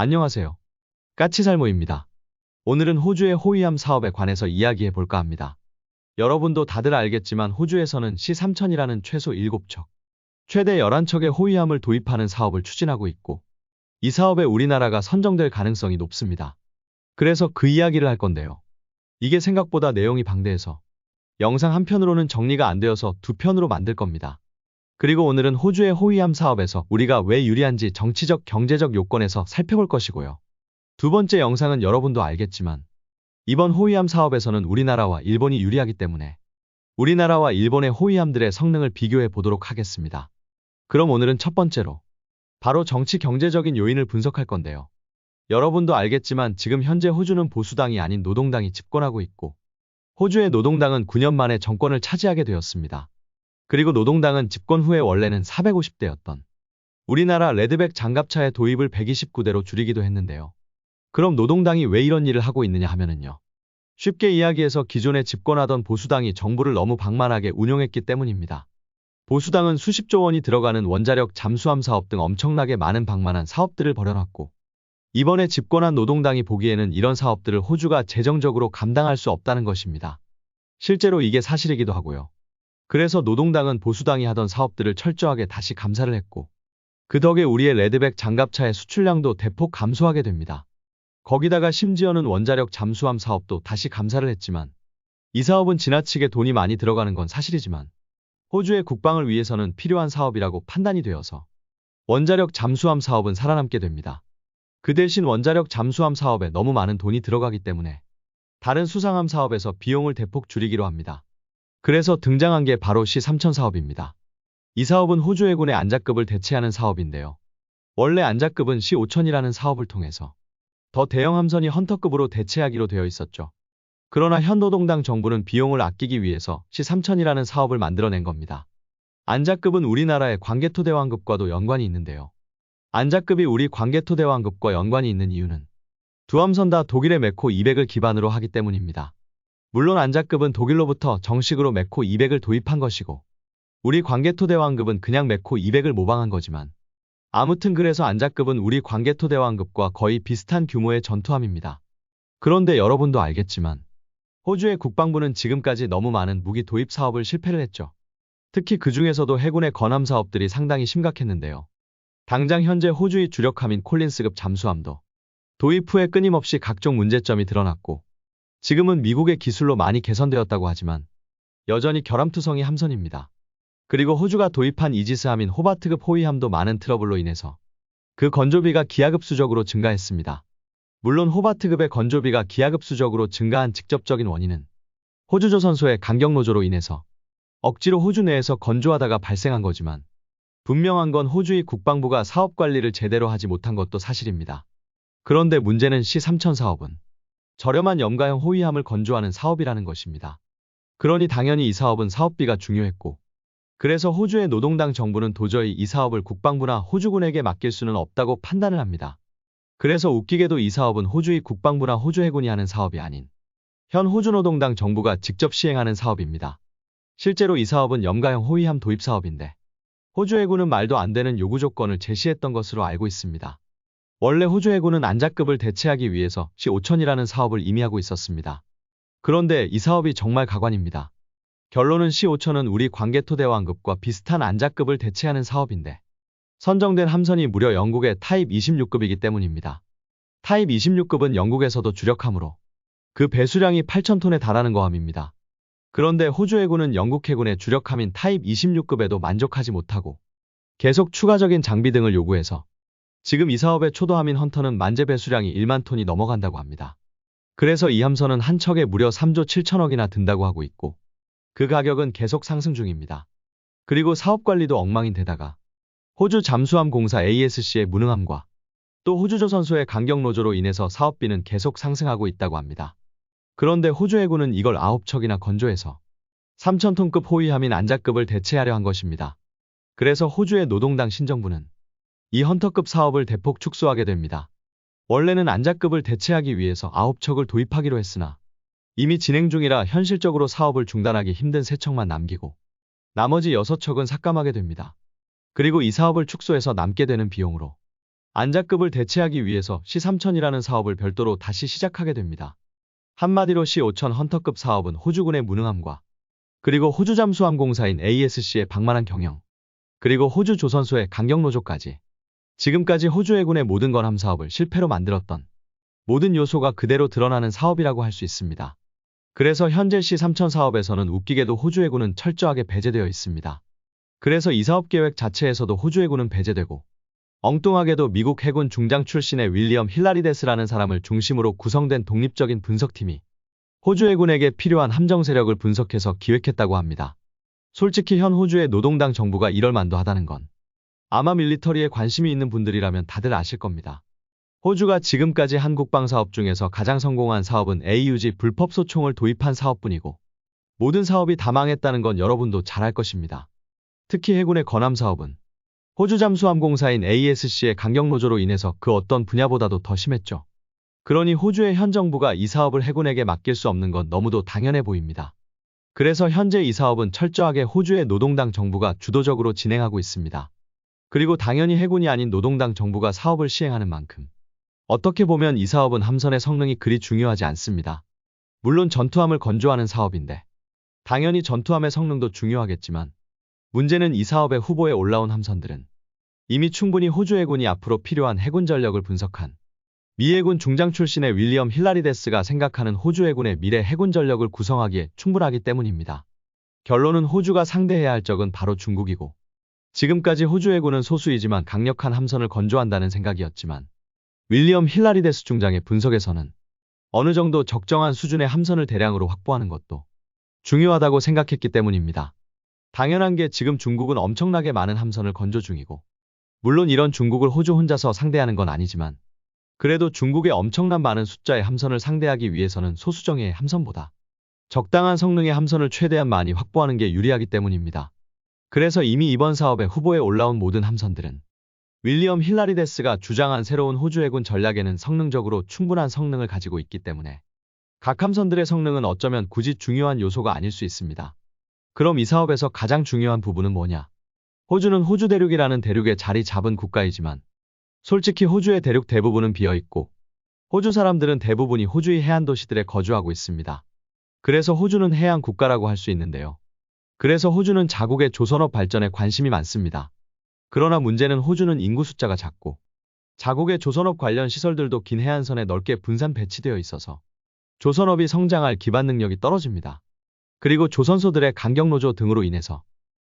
안녕하세요. 까치살모입니다. 오늘은 호주의 호위함 사업에 관해서 이야기해 볼까 합니다. 여러분도 다들 알겠지만 호주에서는 C3000이라는 최소 7척, 최대 11척의 호위함을 도입하는 사업을 추진하고 있고, 이 사업에 우리나라가 선정될 가능성이 높습니다. 그래서 그 이야기를 할 건데요. 이게 생각보다 내용이 방대해서 영상 한 편으로는 정리가 안 되어서 두 편으로 만들 겁니다. 그리고 오늘은 호주의 호위함 사업에서 우리가 왜 유리한지 정치적, 경제적 요건에서 살펴볼 것이고요. 두 번째 영상은 여러분도 알겠지만 이번 호위함 사업에서는 우리나라와 일본이 유리하기 때문에 우리나라와 일본의 호위함들의 성능을 비교해 보도록 하겠습니다. 그럼 오늘은 첫 번째로 바로 정치 경제적인 요인을 분석할 건데요. 여러분도 알겠지만 지금 현재 호주는 보수당이 아닌 노동당이 집권하고 있고 호주의 노동당은 9년 만에 정권을 차지하게 되었습니다. 그리고 노동당은 집권 후에 원래는 450대였던 우리나라 레드백 장갑차의 도입을 129대로 줄이기도 했는데요. 그럼 노동당이 왜 이런 일을 하고 있느냐 하면은요. 쉽게 이야기해서 기존에 집권하던 보수당이 정부를 너무 방만하게 운용했기 때문입니다. 보수당은 수십조 원이 들어가는 원자력 잠수함 사업 등 엄청나게 많은 방만한 사업들을 벌여놨고 이번에 집권한 노동당이 보기에는 이런 사업들을 호주가 재정적으로 감당할 수 없다는 것입니다. 실제로 이게 사실이기도 하고요. 그래서 노동당은 보수당이 하던 사업들을 철저하게 다시 감사를 했고 그 덕에 우리의 레드백 장갑차의 수출량도 대폭 감소하게 됩니다. 거기다가 심지어는 원자력 잠수함 사업도 다시 감사를 했지만 이 사업은 지나치게 돈이 많이 들어가는 건 사실이지만 호주의 국방을 위해서는 필요한 사업이라고 판단이 되어서 원자력 잠수함 사업은 살아남게 됩니다. 그 대신 원자력 잠수함 사업에 너무 많은 돈이 들어가기 때문에 다른 수상함 사업에서 비용을 대폭 줄이기로 합니다. 그래서 등장한 게 바로 C3000 사업입니다. 이 사업은 호주 해군의 안자급을 대체하는 사업인데요. 원래 안자급은 C5000이라는 사업을 통해서 더 대형 함선이 헌터급으로 대체하기로 되어 있었죠. 그러나 현 노동당 정부는 비용을 아끼기 위해서 C3000이라는 사업을 만들어낸 겁니다. 안자급은 우리나라의 광개토대왕급과도 연관이 있는데요. 안자급이 우리 광개토대왕급과 연관이 있는 이유는 두 함선 다 독일의 메코 200을 기반으로 하기 때문입니다. 물론 안자급은 독일로부터 정식으로 메코 200을 도입한 것이고 우리 광개토대왕급은 그냥 메코 200을 모방한 거지만 아무튼 그래서 안자급은 우리 광개토대왕급과 거의 비슷한 규모의 전투함입니다. 그런데 여러분도 알겠지만 호주의 국방부는 지금까지 너무 많은 무기 도입 사업을 실패를 했죠. 특히 그 중에서도 해군의 건함 사업들이 상당히 심각했는데요. 당장 현재 호주의 주력함인 콜린스급 잠수함도 도입 후에 끊임없이 각종 문제점이 드러났고 지금은 미국의 기술로 많이 개선되었다고 하지만 여전히 결함투성이 함선입니다. 그리고 호주가 도입한 이지스함인 호바트급 호위함도 많은 트러블로 인해서 그 건조비가 기하급수적으로 증가했습니다. 물론 호바트급의 건조비가 기하급수적으로 증가한 직접적인 원인은 호주조선소의 강경노조로 인해서 억지로 호주 내에서 건조하다가 발생한 거지만 분명한 건 호주의 국방부가 사업 관리를 제대로 하지 못한 것도 사실입니다. 그런데 문제는 C3000 사업은 저렴한 염가형 호위함을 건조하는 사업이라는 것입니다. 그러니 당연히 이 사업은 사업비가 중요했고 그래서 호주의 노동당 정부는 도저히 이 사업을 국방부나 호주군에게 맡길 수는 없다고 판단을 합니다. 그래서 웃기게도 이 사업은 호주의 국방부나 호주 해군이 하는 사업이 아닌 현 호주 노동당 정부가 직접 시행하는 사업입니다. 실제로 이 사업은 염가형 호위함 도입 사업인데 호주 해군은 말도 안 되는 요구 조건을 제시했던 것으로 알고 있습니다. 원래 호주 해군은 안자급을 대체하기 위해서 C5000이라는 사업을 이미 하고 있었습니다. 그런데 이 사업이 정말 가관입니다. 결론은 C5000은 우리 광개토대왕급과 비슷한 안자급을 대체하는 사업인데 선정된 함선이 무려 영국의 타입 26급이기 때문입니다. 타입 26급은 영국에서도 주력함으로 그 배수량이 8,000톤에 달하는 거함입니다. 그런데 호주 해군은 영국 해군의 주력함인 타입 26급에도 만족하지 못하고 계속 추가적인 장비 등을 요구해서 지금 이 사업의 초도함인 헌터는 만재 배수량이 1만 톤이 넘어간다고 합니다. 그래서 이 함선은 한 척에 무려 3조 7천억이나 든다고 하고 있고 그 가격은 계속 상승 중입니다. 그리고 사업 관리도 엉망인 데다가 호주 잠수함 공사 ASC의 무능함과 또 호주조선소의 강경노조로 인해서 사업비는 계속 상승하고 있다고 합니다. 그런데 호주 해군은 이걸 9척이나 건조해서 3,000톤급 호위함인 안자급을 대체하려 한 것입니다. 그래서 호주의 노동당 신정부는 이 헌터급 사업을 대폭 축소하게 됩니다. 원래는 안자급을 대체하기 위해서 9척을 도입하기로 했으나 이미 진행 중이라 현실적으로 사업을 중단하기 힘든 3척만 남기고 나머지 6척은 삭감하게 됩니다. 그리고 이 사업을 축소해서 남게 되는 비용으로 안자급을 대체하기 위해서 C3000이라는 사업을 별도로 다시 시작하게 됩니다. 한마디로 C5000 헌터급 사업은 호주군의 무능함과 그리고 호주 잠수함 공사인 ASC의 방만한 경영, 그리고 호주 조선소의 강경노조까지 지금까지 호주 해군의 모든 건함 사업을 실패로 만들었던 모든 요소가 그대로 드러나는 사업이라고 할 수 있습니다. 그래서 현재 C3000 사업에서는 웃기게도 호주 해군은 철저하게 배제되어 있습니다. 그래서 이 사업 계획 자체에서도 호주 해군은 배제되고 엉뚱하게도 미국 해군 중장 출신의 윌리엄 힐라리데스라는 사람을 중심으로 구성된 독립적인 분석팀이 호주 해군에게 필요한 함정 세력을 분석해서 기획했다고 합니다. 솔직히 현 호주의 노동당 정부가 이럴 만도 하다는 건 아마 밀리터리에 관심이 있는 분들이라면 다들 아실 겁니다. 호주가 지금까지 한 국방 사업 중에서 가장 성공한 사업은 AUG 불법 소총을 도입한 사업뿐이고 모든 사업이 다 망했다는 건 여러분도 잘 알 것입니다. 특히 해군의 건함 사업은 호주 잠수함 공사인 ASC의 강경노조로 인해서 그 어떤 분야보다도 더 심했죠. 그러니 호주의 현 정부가 이 사업을 해군에게 맡길 수 없는 건 너무도 당연해 보입니다. 그래서 현재 이 사업은 철저하게 호주의 노동당 정부가 주도적으로 진행하고 있습니다. 그리고 당연히 해군이 아닌 노동당 정부가 사업을 시행하는 만큼 어떻게 보면 이 사업은 함선의 성능이 그리 중요하지 않습니다. 물론 전투함을 건조하는 사업인데 당연히 전투함의 성능도 중요하겠지만 문제는 이 사업의 후보에 올라온 함선들은 이미 충분히 호주 해군이 앞으로 필요한 해군 전력을 분석한 미 해군 중장 출신의 윌리엄 힐라리데스가 생각하는 호주 해군의 미래 해군 전력을 구성하기에 충분하기 때문입니다. 결론은 호주가 상대해야 할 적은 바로 중국이고 지금까지 호주 해군은 소수이지만 강력한 함선을 건조한다는 생각이었지만 윌리엄 힐라리데스 중장의 분석에서는 어느 정도 적정한 수준의 함선을 대량으로 확보하는 것도 중요하다고 생각했기 때문입니다. 당연한 게 지금 중국은 엄청나게 많은 함선을 건조 중이고 물론 이런 중국을 호주 혼자서 상대하는 건 아니지만 그래도 중국의 엄청난 많은 숫자의 함선을 상대하기 위해서는 소수 정예의 함선보다 적당한 성능의 함선을 최대한 많이 확보하는 게 유리하기 때문입니다. 그래서 이미 이번 사업의 후보에 올라온 모든 함선들은 윌리엄 힐라리데스가 주장한 새로운 호주 해군 전략에는 성능적으로 충분한 성능을 가지고 있기 때문에 각 함선들의 성능은 어쩌면 굳이 중요한 요소가 아닐 수 있습니다. 그럼 이 사업에서 가장 중요한 부분은 뭐냐? 호주는 호주 대륙이라는 대륙에 자리 잡은 국가이지만 솔직히 호주의 대륙 대부분은 비어있고 호주 사람들은 대부분이 호주의 해안 도시들에 거주하고 있습니다. 그래서 호주는 해양 국가라고 할 수 있는데요. 그래서 호주는 자국의 조선업 발전에 관심이 많습니다. 그러나 문제는 호주는 인구 숫자가 작고 자국의 조선업 관련 시설들도 긴 해안선에 넓게 분산 배치되어 있어서 조선업이 성장할 기반 능력이 떨어집니다. 그리고 조선소들의 강경노조 등으로 인해서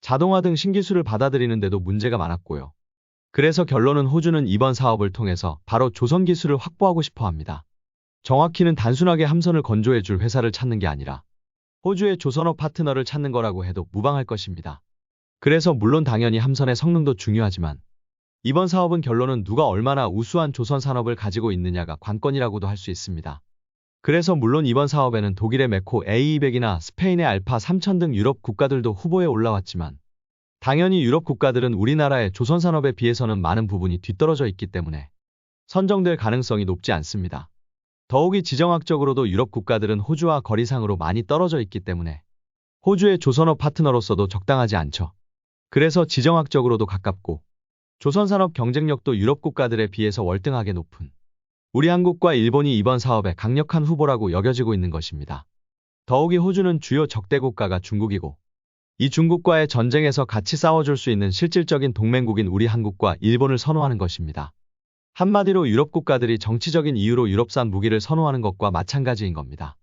자동화 등 신기술을 받아들이는데도 문제가 많았고요. 그래서 결론은 호주는 이번 사업을 통해서 바로 조선 기술을 확보하고 싶어 합니다. 정확히는 단순하게 함선을 건조해줄 회사를 찾는 게 아니라 호주의 조선업 파트너를 찾는 거라고 해도 무방할 것입니다. 그래서 물론 당연히 함선의 성능도 중요하지만 이번 사업은 결론은 누가 얼마나 우수한 조선 산업을 가지고 있느냐가 관건이라고도 할 수 있습니다. 그래서 물론 이번 사업에는 독일의 메코 A200이나 스페인의 알파 3000 등 유럽 국가들도 후보에 올라왔지만 당연히 유럽 국가들은 우리나라의 조선 산업에 비해서는 많은 부분이 뒤떨어져 있기 때문에 선정될 가능성이 높지 않습니다. 더욱이 지정학적으로도 유럽 국가들은 호주와 거리상으로 많이 떨어져 있기 때문에 호주의 조선업 파트너로서도 적당하지 않죠. 그래서 지정학적으로도 가깝고 조선 산업 경쟁력도 유럽 국가들에 비해서 월등하게 높은 우리 한국과 일본이 이번 사업의 강력한 후보라고 여겨지고 있는 것입니다. 더욱이 호주는 주요 적대 국가가 중국이고 이 중국과의 전쟁에서 같이 싸워줄 수 있는 실질적인 동맹국인 우리 한국과 일본을 선호하는 것입니다. 한마디로 유럽 국가들이 정치적인 이유로 유럽산 무기를 선호하는 것과 마찬가지인 겁니다.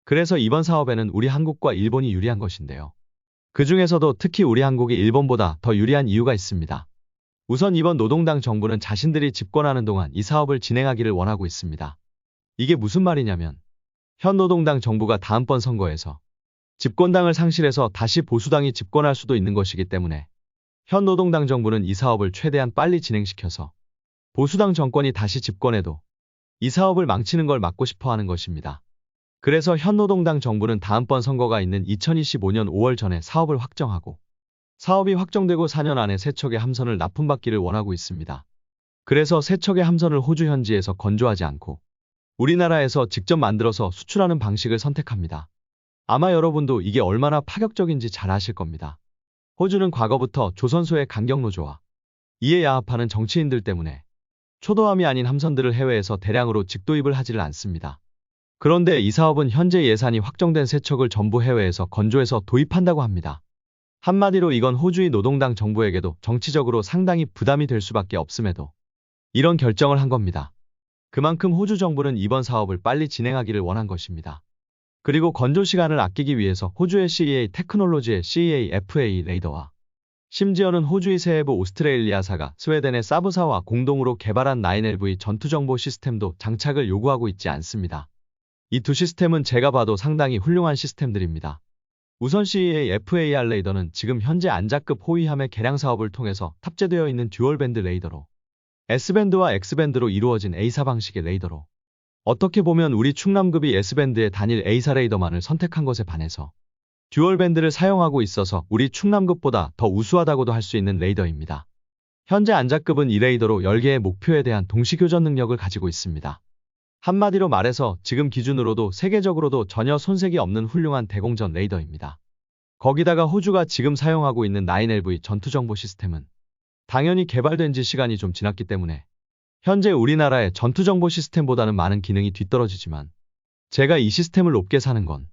그래서 이번 사업에는 우리 한국과 일본이 유리한 것인데요. 그 중에서도 특히 우리 한국이 일본보다 더 유리한 이유가 있습니다. 우선 이번 노동당 정부는 자신들이 집권하는 동안 이 사업을 진행하기를 원하고 있습니다. 이게 무슨 말이냐면 현 노동당 정부가 다음번 선거에서 집권당을 상실해서 다시 보수당이 집권할 수도 있는 것이기 때문에 현 노동당 정부는 이 사업을 최대한 빨리 진행시켜서 보수당 정권이 다시 집권해도 이 사업을 망치는 걸 막고 싶어 하는 것입니다. 그래서 현 노동당 정부는 다음번 선거가 있는 2025년 5월 전에 사업을 확정하고 사업이 확정되고 4년 안에 세 척의 함선을 납품받기를 원하고 있습니다. 그래서 세 척의 함선을 호주 현지에서 건조하지 않고 우리나라에서 직접 만들어서 수출하는 방식을 선택합니다. 아마 여러분도 이게 얼마나 파격적인지 잘 아실 겁니다. 호주는 과거부터 조선소의 강경노조와 이에 야합하는 정치인들 때문에 초도함이 아닌 함선들을 해외에서 대량으로 직도입을 하지를 않습니다. 그런데 이 사업은 현재 예산이 확정된 세척을 전부 해외에서 건조해서 도입한다고 합니다. 한마디로 이건 호주의 노동당 정부에게도 정치적으로 상당히 부담이 될 수밖에 없음에도 이런 결정을 한 겁니다. 그만큼 호주 정부는 이번 사업을 빨리 진행하기를 원한 것입니다. 그리고 건조 시간을 아끼기 위해서 호주의 CEA 테크놀로지의 CEA-FA 레이더와 심지어는 호주의 세해부 오스트레일리아사가 스웨덴의 사브사와 공동으로 개발한 9LV 전투정보 시스템도 장착을 요구하고 있지 않습니다. 이 두 시스템은 제가 봐도 상당히 훌륭한 시스템들입니다. 우선 CEA-FAR 레이더는 지금 현재 안자급 호위함의 개량 사업을 통해서 탑재되어 있는 듀얼밴드 레이더로 S밴드와 X밴드로 이루어진 A사 방식의 레이더로 어떻게 보면 우리 충남급이 S밴드의 단일 A사 레이더만을 선택한 것에 반해서 듀얼밴드를 사용하고 있어서 우리 충남급보다 더 우수하다고도 할 수 있는 레이더입니다. 현재 안자급은 이 레이더로 10개의 목표에 대한 동시교전 능력을 가지고 있습니다. 한마디로 말해서 지금 기준으로도 세계적으로도 전혀 손색이 없는 훌륭한 대공전 레이더입니다. 거기다가 호주가 지금 사용하고 있는 9LV 전투정보 시스템은 당연히 개발된 지 시간이 좀 지났기 때문에 현재 우리나라의 전투정보 시스템보다는 많은 기능이 뒤떨어지지만 제가 이 시스템을 높게 사는 건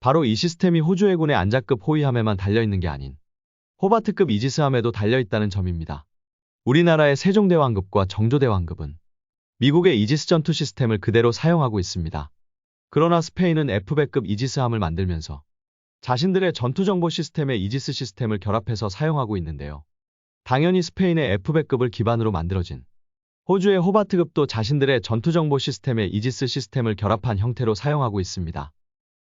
바로 이 시스템이 호주 해군의 안자급 호위함에만 달려있는 게 아닌 호바트급 이지스함에도 달려있다는 점입니다. 우리나라의 세종대왕급과 정조대왕급은 미국의 이지스 전투 시스템을 그대로 사용하고 있습니다. 그러나 스페인은 F배급 이지스함을 만들면서 자신들의 전투정보 시스템에 이지스 시스템을 결합해서 사용하고 있는데요. 당연히 스페인의 F배급을 기반으로 만들어진 호주의 호바트급도 자신들의 전투정보 시스템에 이지스 시스템을 결합한 형태로 사용하고 있습니다.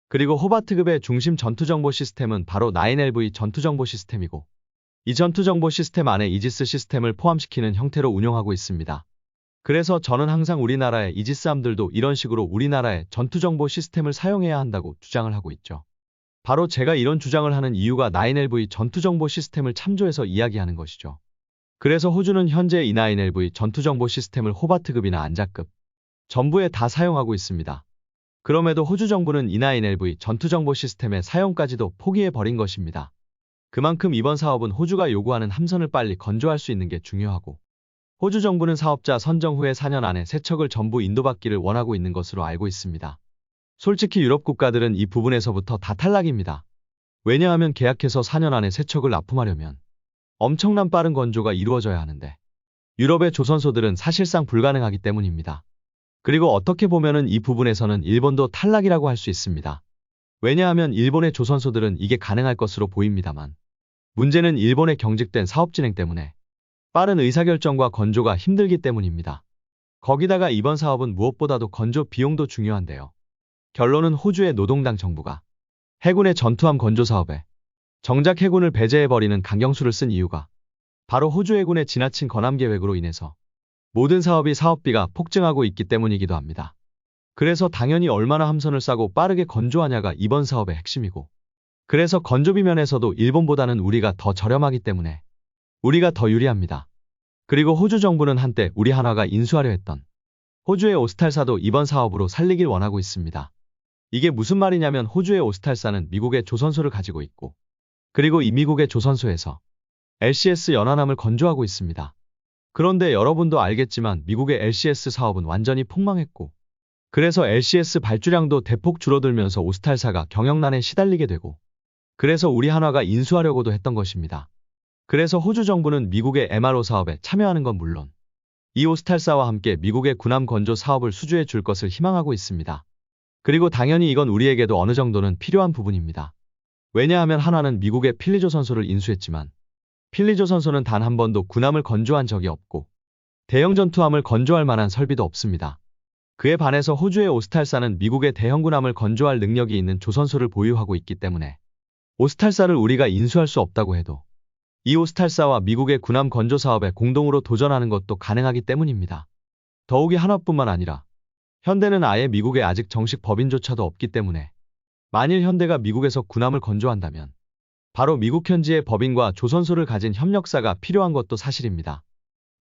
그리고 호바트급의 중심 전투정보 시스템은 바로 9LV 전투정보 시스템이고 이 전투정보 시스템 안에 이지스 시스템을 포함시키는 형태로 운영하고 있습니다. 그래서 저는 항상 우리나라의 이지스함들도 이런 식으로 우리나라의 전투정보 시스템을 사용해야 한다고 주장을 하고 있죠. 바로 제가 이런 주장을 하는 이유가 9LV 전투정보 시스템을 참조해서 이야기하는 것이죠. 그래서 호주는 현재 이 9LV 전투정보 시스템을 호바트급이나 안자급 전부에 다 사용하고 있습니다. 그럼에도 호주 정부는 이 9LV 전투정보 시스템의 사용까지도 포기해버린 것입니다. 그만큼 이번 사업은 호주가 요구하는 함선을 빨리 건조할 수 있는 게 중요하고 호주 정부는 사업자 선정 후에 4년 안에 세척을 전부 인도받기를 원하고 있는 것으로 알고 있습니다. 솔직히 유럽 국가들은 이 부분에서부터 다 탈락입니다. 왜냐하면 계약해서 4년 안에 세척을 납품하려면 엄청난 빠른 건조가 이루어져야 하는데 유럽의 조선소들은 사실상 불가능하기 때문입니다. 그리고 어떻게 보면은 이 부분에서는 일본도 탈락이라고 할 수 있습니다. 왜냐하면 일본의 조선소들은 이게 가능할 것으로 보입니다만 문제는 일본의 경직된 사업 진행 때문에 빠른 의사결정과 건조가 힘들기 때문입니다. 거기다가 이번 사업은 무엇보다도 건조 비용도 중요한데요. 결론은 호주의 노동당 정부가 해군의 전투함 건조 사업에 정작 해군을 배제해버리는 강경수를 쓴 이유가 바로 호주 해군의 지나친 건함 계획으로 인해서 모든 사업이 사업비가 폭증하고 있기 때문이기도 합니다. 그래서 당연히 얼마나 함선을 싸고 빠르게 건조하냐가 이번 사업의 핵심이고 그래서 건조비 면에서도 일본보다는 우리가 더 저렴하기 때문에 우리가 더 유리합니다. 그리고 호주 정부는 한때 우리 한화가 인수하려 했던 호주의 오스탈사도 이번 사업으로 살리길 원하고 있습니다. 이게 무슨 말이냐면 호주의 오스탈사는 미국의 조선소를 가지고 있고 그리고 이 미국의 조선소에서 LCS 연안함을 건조하고 있습니다. 그런데 여러분도 알겠지만 미국의 LCS 사업은 완전히 폭망했고 그래서 LCS 발주량도 대폭 줄어들면서 오스탈사가 경영난에 시달리게 되고 그래서 우리 한화가 인수하려고도 했던 것입니다. 그래서 호주 정부는 미국의 MRO 사업에 참여하는 건 물론 이 오스탈사와 함께 미국의 군함 건조 사업을 수주해 줄 것을 희망하고 있습니다. 그리고 당연히 이건 우리에게도 어느 정도는 필요한 부분입니다. 왜냐하면 한화는 미국의 필리조선소를 인수했지만 필리조선소는 단 한 번도 군함을 건조한 적이 없고 대형 전투함을 건조할 만한 설비도 없습니다. 그에 반해서 호주의 오스탈사는 미국의 대형 군함을 건조할 능력이 있는 조선소를 보유하고 있기 때문에 오스탈사를 우리가 인수할 수 없다고 해도 이 오스탈사와 미국의 군함 건조 사업에 공동으로 도전하는 것도 가능하기 때문입니다. 더욱이 한화뿐만 아니라 현대는 아예 미국에 아직 정식 법인조차도 없기 때문에 만일 현대가 미국에서 군함을 건조한다면 바로 미국 현지의 법인과 조선소를 가진 협력사가 필요한 것도 사실입니다.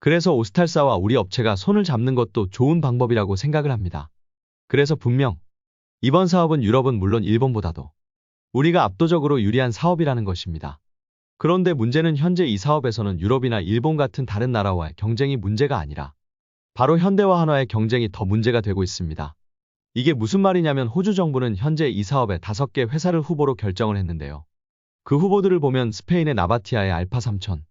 그래서 오스탈사와 우리 업체가 손을 잡는 것도 좋은 방법이라고 생각을 합니다. 그래서 분명 이번 사업은 유럽은 물론 일본보다도 우리가 압도적으로 유리한 사업이라는 것입니다. 그런데 문제는 현재 이 사업에서는 유럽이나 일본 같은 다른 나라와의 경쟁이 문제가 아니라 바로 현대와 한화의 경쟁이 더 문제가 되고 있습니다. 이게 무슨 말이냐면 호주 정부는 현재 이 사업에 5개 회사를 후보로 결정을 했는데요. 그 후보들을 보면 스페인의 나바티아의 알파 3000,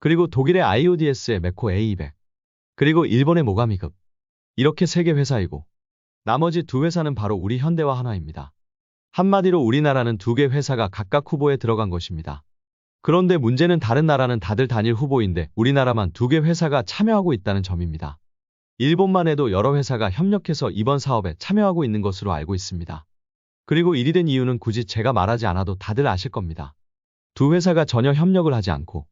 그리고 독일의 IODS의 메코 A200, 그리고 일본의 모가미급, 이렇게 3개 회사이고 나머지 2회사는 바로 우리 현대와 한화입니다. 한마디로 우리나라는 2개 회사가 각각 후보에 들어간 것입니다. 그런데 문제는 다른 나라는 다들 단일 후보인데 우리나라만 2개 회사가 참여하고 있다는 점입니다. 일본만 해도 여러 회사가 협력해서 이번 사업에 참여하고 있는 것으로 알고 있습니다. 그리고 일이 된 이유는 굳이 제가 말하지 않아도 다들 아실 겁니다. 2회사가 전혀 협력을 하지 않고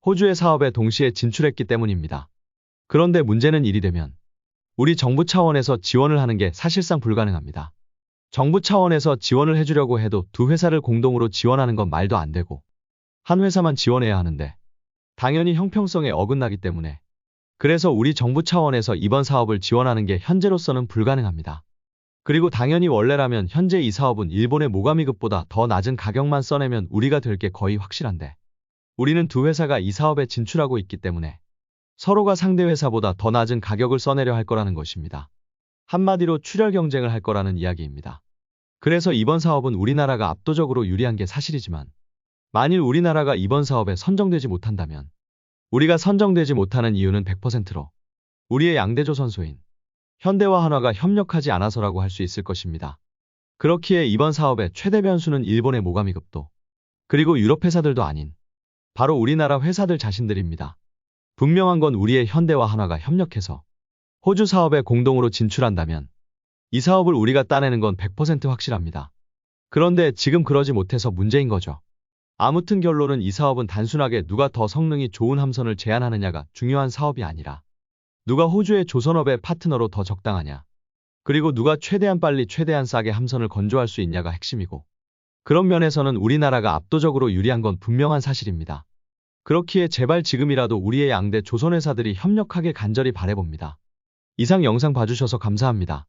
호주의 사업에 동시에 진출했기 때문입니다. 그런데 문제는 일이 되면 우리 정부 차원에서 지원을 하는 게 사실상 불가능합니다. 정부 차원에서 지원을 해주려고 해도 2회사를 공동으로 지원하는 건 말도 안 되고 한 회사만 지원해야 하는데 당연히 형평성에 어긋나기 때문에 그래서 우리 정부 차원에서 이번 사업을 지원하는 게 현재로서는 불가능합니다. 그리고 당연히 원래라면 현재 이 사업은 일본의 모가미급보다 더 낮은 가격만 써내면 우리가 될 게 거의 확실한데 우리는 2회사가 이 사업에 진출하고 있기 때문에 서로가 상대 회사보다 더 낮은 가격을 써내려 할 거라는 것입니다. 한마디로 출혈 경쟁을 할 거라는 이야기입니다. 그래서 이번 사업은 우리나라가 압도적으로 유리한 게 사실이지만 만일 우리나라가 이번 사업에 선정되지 못한다면 우리가 선정되지 못하는 이유는 100%로 우리의 양대 조선소인 현대와 한화가 협력하지 않아서라고 할 수 있을 것입니다. 그렇기에 이번 사업의 최대 변수는 일본의 모가미급도 그리고 유럽 회사들도 아닌 바로 우리나라 회사들 자신들입니다. 분명한 건 우리의 현대와 한화가 협력해서 호주 사업에 공동으로 진출한다면 이 사업을 우리가 따내는 건 100% 확실합니다. 그런데 지금 그러지 못해서 문제인 거죠. 아무튼 결론은 이 사업은 단순하게 누가 더 성능이 좋은 함선을 제안하느냐가 중요한 사업이 아니라 누가 호주의 조선업의 파트너로 더 적당하냐, 그리고 누가 최대한 빨리 최대한 싸게 함선을 건조할 수 있냐가 핵심이고 그런 면에서는 우리나라가 압도적으로 유리한 건 분명한 사실입니다. 그렇기에 제발 지금이라도 우리의 양대 조선회사들이 협력하길 간절히 바라봅니다. 이상 영상 봐주셔서 감사합니다.